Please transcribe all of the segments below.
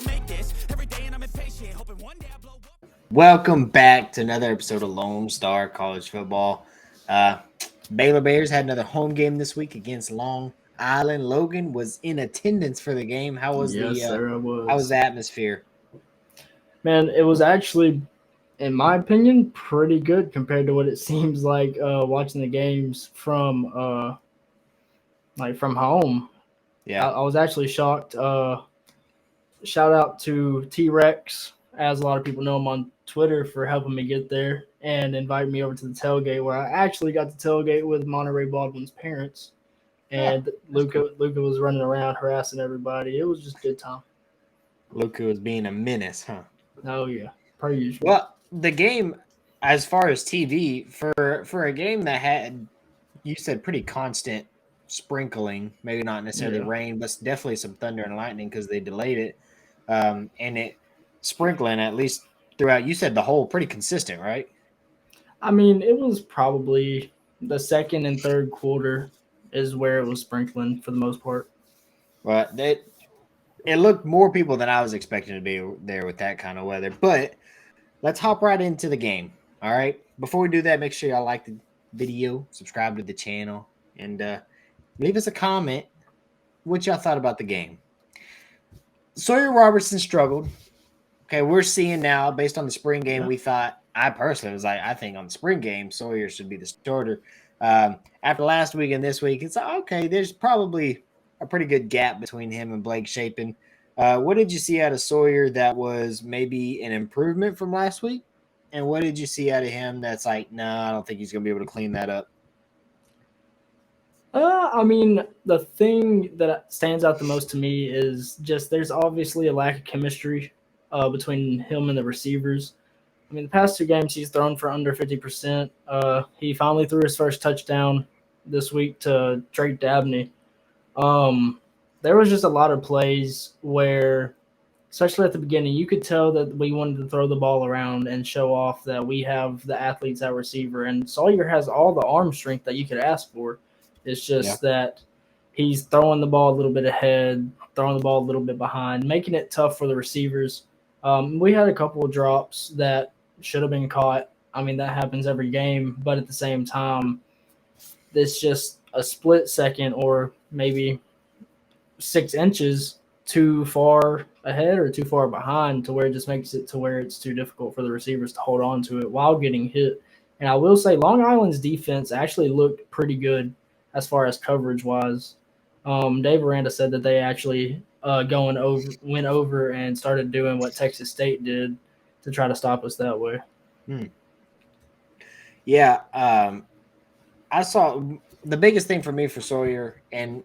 make this every day and I'm impatient, hoping one day I blow up. Welcome back to another episode of Lone Star College Football. Baylor Bears had another home game this week against Long Island. Logan was in attendance for the game. How was Yes, sir, I was. how was the atmosphere? Man, it was actually, in my opinion, pretty good compared to what it seems like watching the games from from home. Yeah, I was actually shocked. Shout out to T-Rex, as a lot of people know him on Twitter, for helping me get there and invite me over to the tailgate, where I actually got to tailgate with Monterey Baldwin's parents. And Luca was running around harassing everybody. It was just a good time. Luka was being a menace, huh? Oh yeah, per usual. Well, the game, as far as TV, for a game that had, you said, pretty constant sprinkling, maybe not necessarily Yeah. rain, but definitely some thunder and lightning because they delayed it. And it sprinkling at least throughout. You said the whole pretty consistent, right? I mean, it was probably the second and third quarter is where it was sprinkling for the most part. But it looked more people than I was expecting to be there with that kind of weather. But let's hop right into the game. All right. Before we do that, make sure y'all like the video, subscribe to the channel, and leave us a comment what y'all thought about the game. Sawyer Robertson struggled. Okay, we're seeing now, based on the spring game, we thought, I personally was like, I think on the spring game, Sawyer should be the starter. After last week and this week, it's like, okay, there's probably a pretty good gap between him and Blake Shapen. What did you see out of Sawyer that was maybe an improvement from last week? And what did you see out of him that's like, no, I don't think he's going to be able to clean that up? I mean, the thing that stands out the most to me is just there's obviously a lack of chemistry between him and the receivers. I mean, the past two games he's thrown for under 50%. He finally threw his first touchdown this week to Drake Dabney. There was just a lot of plays where, especially at the beginning, you could tell that we wanted to throw the ball around and show off that we have the athletes at receiver. And Sawyer has all the arm strength that you could ask for. It's just that he's throwing the ball a little bit ahead, throwing the ball a little bit behind, making it tough for the receivers. We had a couple of drops that should have been caught. I mean, that happens every game. But at the same time, it's just a split second or maybe 6 inches too far ahead or too far behind to where it just makes it to where it's too difficult for the receivers to hold on to it while getting hit. And I will say Long Island's defense actually looked pretty good as far as coverage-wise. Dave Aranda said that they actually went over and started doing what Texas State did to try to stop us that way. Yeah, I saw the biggest thing for me for Sawyer, and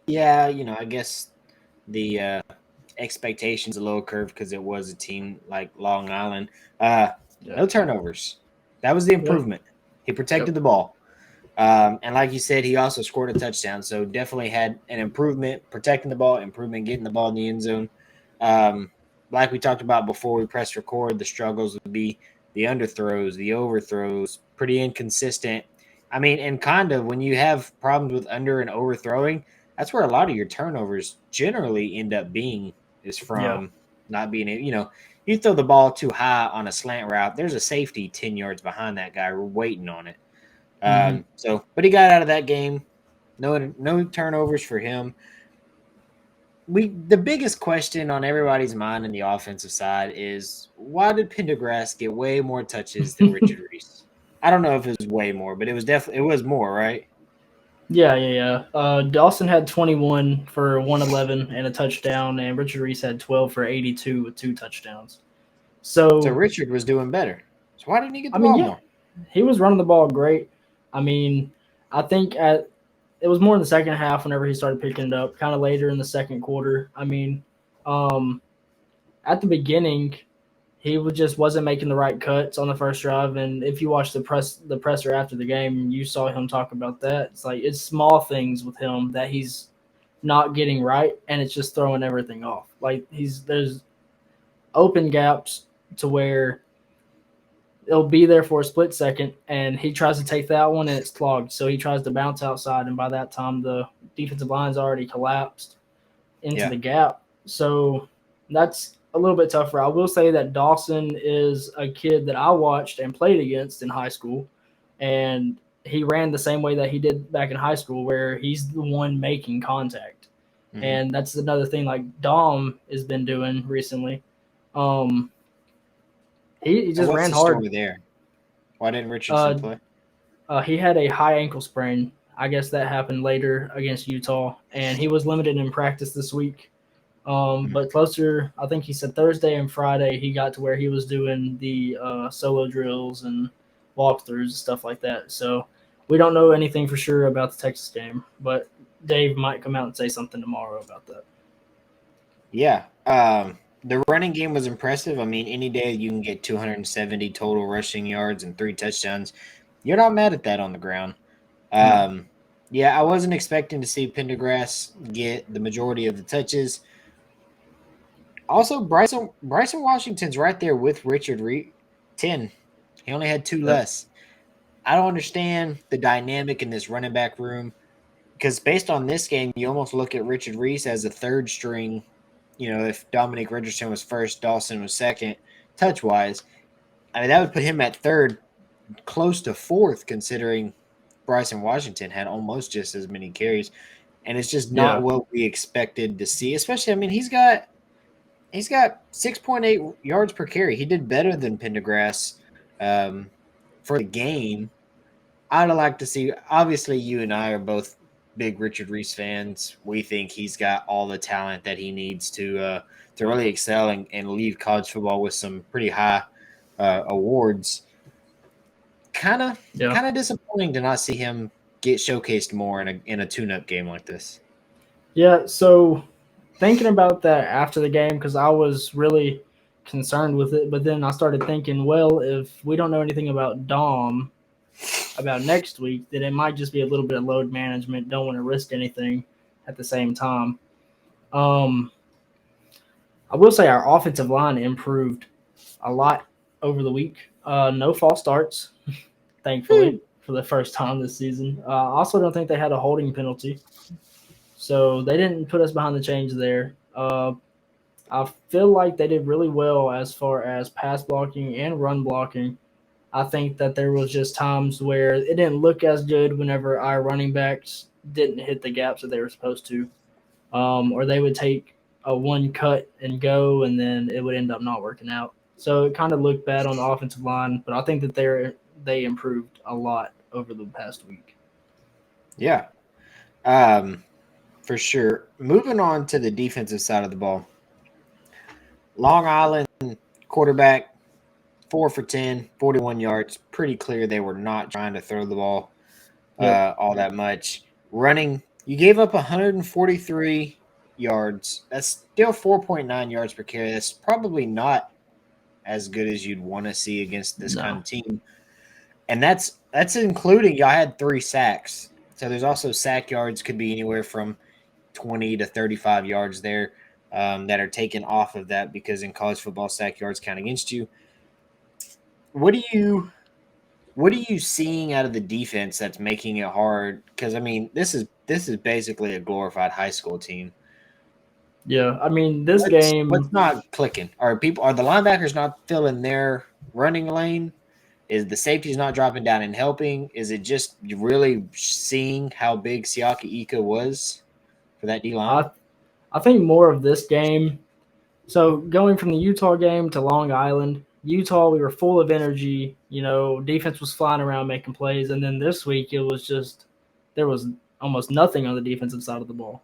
I guess the expectations a little curved because it was a team like Long Island. No turnovers. That was the improvement. He protected the ball. And like you said, he also scored a touchdown. So definitely had an improvement protecting the ball, improvement getting the ball in the end zone. Like we talked about before we pressed record, the struggles would be the underthrows, the overthrows, pretty inconsistent. I mean, and kind of when you have problems with under and overthrowing, that's where a lot of your turnovers generally end up being is from not being able, you throw the ball too high on a slant route, there's a safety 10 yards behind that guy waiting on it. But he got out of that game. No turnovers for him. The biggest question on everybody's mind on the offensive side is why did Pendergrass get way more touches than Richard Reese? I don't know if it was way more, but it was more, right? Yeah. Dawson had 21 for 111 and a touchdown, and Richard Reese had 12 for 82 with 2 touchdowns. So Richard was doing better. So why didn't he get the ball more? He was running the ball great. I mean, I think it was more in the second half whenever he started picking it up, kind of later in the second quarter. I mean, at the beginning, he just wasn't making the right cuts on the first drive. And if you watch the presser after the game, you saw him talk about that. It's like it's small things with him that he's not getting right, and it's just throwing everything off. Like there's open gaps to where it'll be there for a split second, and he tries to take that one, and it's clogged. So he tries to bounce outside, and by that time, the defensive line's already collapsed into the gap. So that's a little bit tougher. I will say that Dawson is a kid that I watched and played against in high school, and he ran the same way that he did back in high school, where he's the one making contact. Mm-hmm. And that's another thing like Dom has been doing recently. He So just what's ran the hard. story there? Why didn't Richardson play? He had a high ankle sprain. I guess that happened later against Utah, and he was limited in practice this week. But closer, I think he said Thursday and Friday, he got to where he was doing the solo drills and walkthroughs and stuff like that. So we don't know anything for sure about the Texas game, but Dave might come out and say something tomorrow about that. Yeah. The running game was impressive. I mean, any day you can get 270 total rushing yards and 3 touchdowns. You're not mad at that on the ground. No. Yeah, I wasn't expecting to see Pendergrass get the majority of the touches. Also, Bryson Washington's right there with Richard 10. He only had 2 Yep. less. I don't understand the dynamic in this running back room because based on this game, you almost look at Richard Reese as a third string. You know, if Dominic Richardson was first, Dawson was second, touch wise. I mean, that would put him at third, close to fourth, considering Bryson Washington had almost just as many carries. And it's just not Yeah. what we expected to see. Especially, I mean, he's got 6.8 yards per carry. He did better than Pendergrass for the game. I'd like to see. Obviously, you and I are both big Richard Reese fans. We think he's got all the talent that he needs to really excel and leave college football with some pretty high awards. Kind of disappointing to not see him get showcased more in a tune-up game like this. Yeah. So thinking about that after the game, because I was really concerned with it, but then I started thinking, well, if we don't know anything about Dom about next week, then it might just be a little bit of load management. Don't want to risk anything at the same time. I will say our offensive line improved a lot over the week. No false starts, thankfully, for the first time this season. I also don't think they had a holding penalty, so they didn't put us behind the chains there. I feel like they did really well as far as pass blocking and run blocking. I think that there was just times where it didn't look as good whenever our running backs didn't hit the gaps that they were supposed to, or they would take a one cut and go, and then it would end up not working out. So it kind of looked bad on the offensive line, but I think that they improved a lot over the past week. Yeah, for sure. Moving on to the defensive side of the ball. Long Island quarterback, 4 for 10, 41 yards. Pretty clear they were not trying to throw the ball all that much. Running, you gave up 143 yards. That's still 4.9 yards per carry. That's probably not as good as you'd want to see against this kind of team. And that's including y'all had 3 sacks. So there's also sack yards, could be anywhere from 20 to 35 yards there that are taken off of that because in college football, sack yards count against you. What are you seeing out of the defense that's making it hard? Because I mean, this is basically a glorified high school team. Yeah, I mean this game. What's not clicking? Are the linebackers not filling their running lane? Is the safeties not dropping down and helping? Is it just really seeing how big Siaka Ika was for that D line? I think more of this game. So going from the Utah game to Long Island, Utah, we were full of energy. You know, defense was flying around making plays, and then this week it was just there was almost nothing on the defensive side of the ball.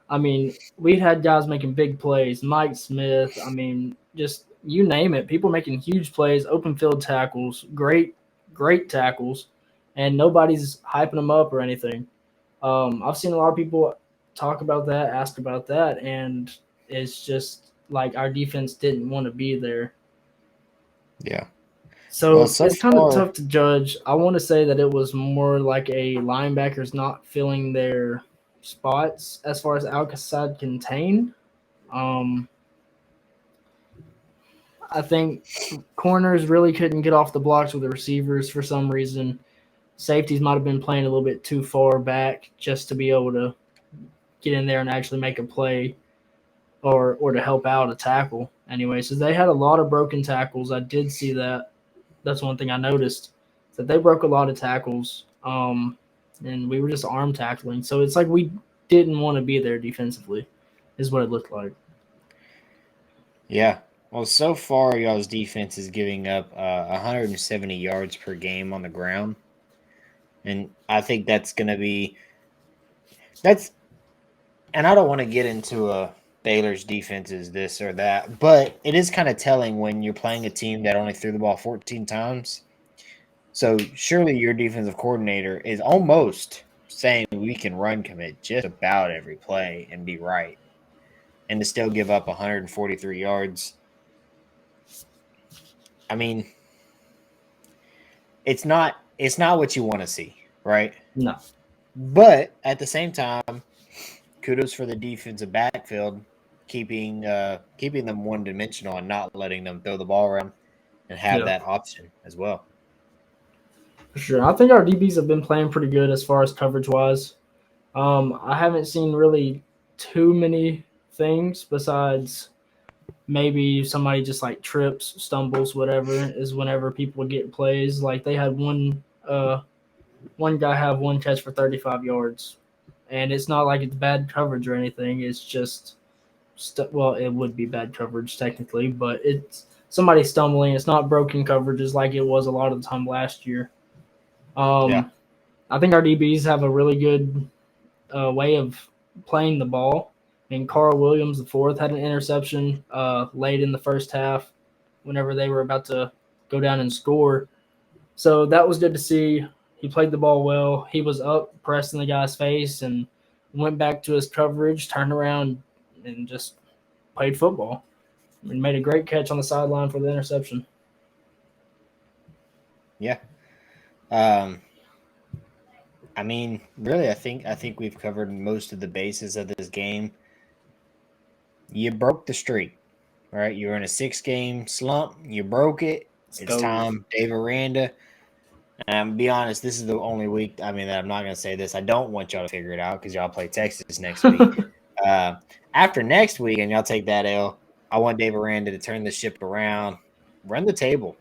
I mean, we had guys making big plays, Mike Smith. I mean, just you name it. People making huge plays, open field tackles, great tackles, and nobody's hyping them up or anything. I've seen a lot of people talk about that, ask about that, and it's just like our defense didn't want to be there. Yeah. So Well, it's kind of tough to judge. I want to say that it was more like a linebackers not filling their spots as far as outside contain. I think corners really couldn't get off the blocks with the receivers for some reason. Safeties might have been playing a little bit too far back just to be able to get in there and actually make a play or to help out a tackle. anyway. So they had a lot of broken tackles. I did see that. That's one thing I noticed, that they broke a lot of tackles. And we were just arm tackling. So it's like we didn't want to be there defensively, is what it looked like. Yeah. Well, so far, y'all's defense is giving up 170 yards per game on the ground. And I think that's going to be – and I don't want to get into Baylor's defense is this or that, but it is kind of telling when you're playing a team that only threw the ball 14 times. So surely your defensive coordinator is almost saying we can run commit just about every play and be right, and to still give up 143 yards. I mean, it's not what you want to see, right? No. But at the same time, kudos for the defensive backfield keeping them one dimensional and not letting them throw the ball around and have that option as well. For sure. I think our DBs have been playing pretty good as far as coverage wise. I haven't seen really too many things besides maybe somebody just like trips, stumbles, whatever, is whenever people get plays. Like they had one guy have one catch for 35 yards. And it's not like it's bad coverage or anything. It's just well, it would be bad coverage technically, but it's somebody stumbling. It's not broken coverages like it was a lot of the time last year. I think our DBs have a really good way of playing the ball. I mean, Carl Williams, the fourth, had an interception late in the first half whenever they were about to go down and score. So that was good to see. He played the ball well. He was up, pressing the guy's face, and went back to his coverage, turned around, and just played football. And made a great catch on the sideline for the interception. Yeah. I mean, really, I think we've covered most of the bases of this game. You broke the streak, right? You were in a 6-game slump. You broke it. It's time. Dave Aranda. And be honest, this is the only week. I mean, I'm not going to say this. I don't want y'all to figure it out because y'all play Texas next week. After next week, and y'all take that L, I want Dave Aranda to turn the ship around, run the table,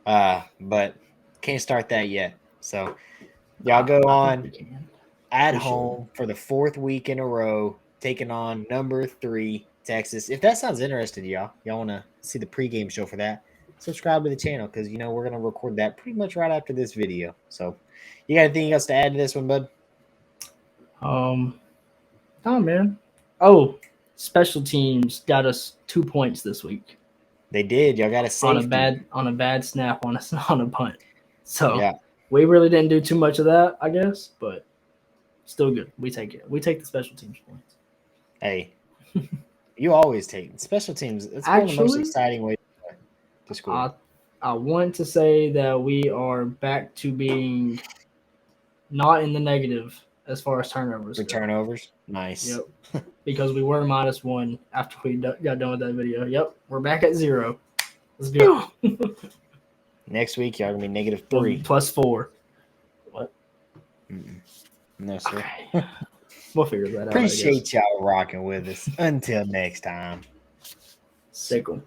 but can't start that yet. So y'all go on at home for the 4th week in a row, taking on number 3 Texas. If that sounds interesting to y'all want to see the pregame show for that, subscribe to the channel because we're going to record that pretty much right after this video. So you got anything else to add to this one, bud? Oh man. Oh, special teams got us 2 points this week. They did. Y'all got a safety on a bad snap on a punt. So we really didn't do too much of that, I guess, but still good. We take it. We take the special teams points. Hey, you always take special teams. It's one of the most exciting ways to score. I want to say that we are back to being not in the negative as far as turnovers. Turnovers? Nice. Yep. Because we were -1 after we got done with that video. Yep. We're back at 0. Let's go. Next week, y'all going to be -3. +4. What? No, sir. Okay. We'll figure that out. Appreciate y'all rocking with us. Until next time. Sickle.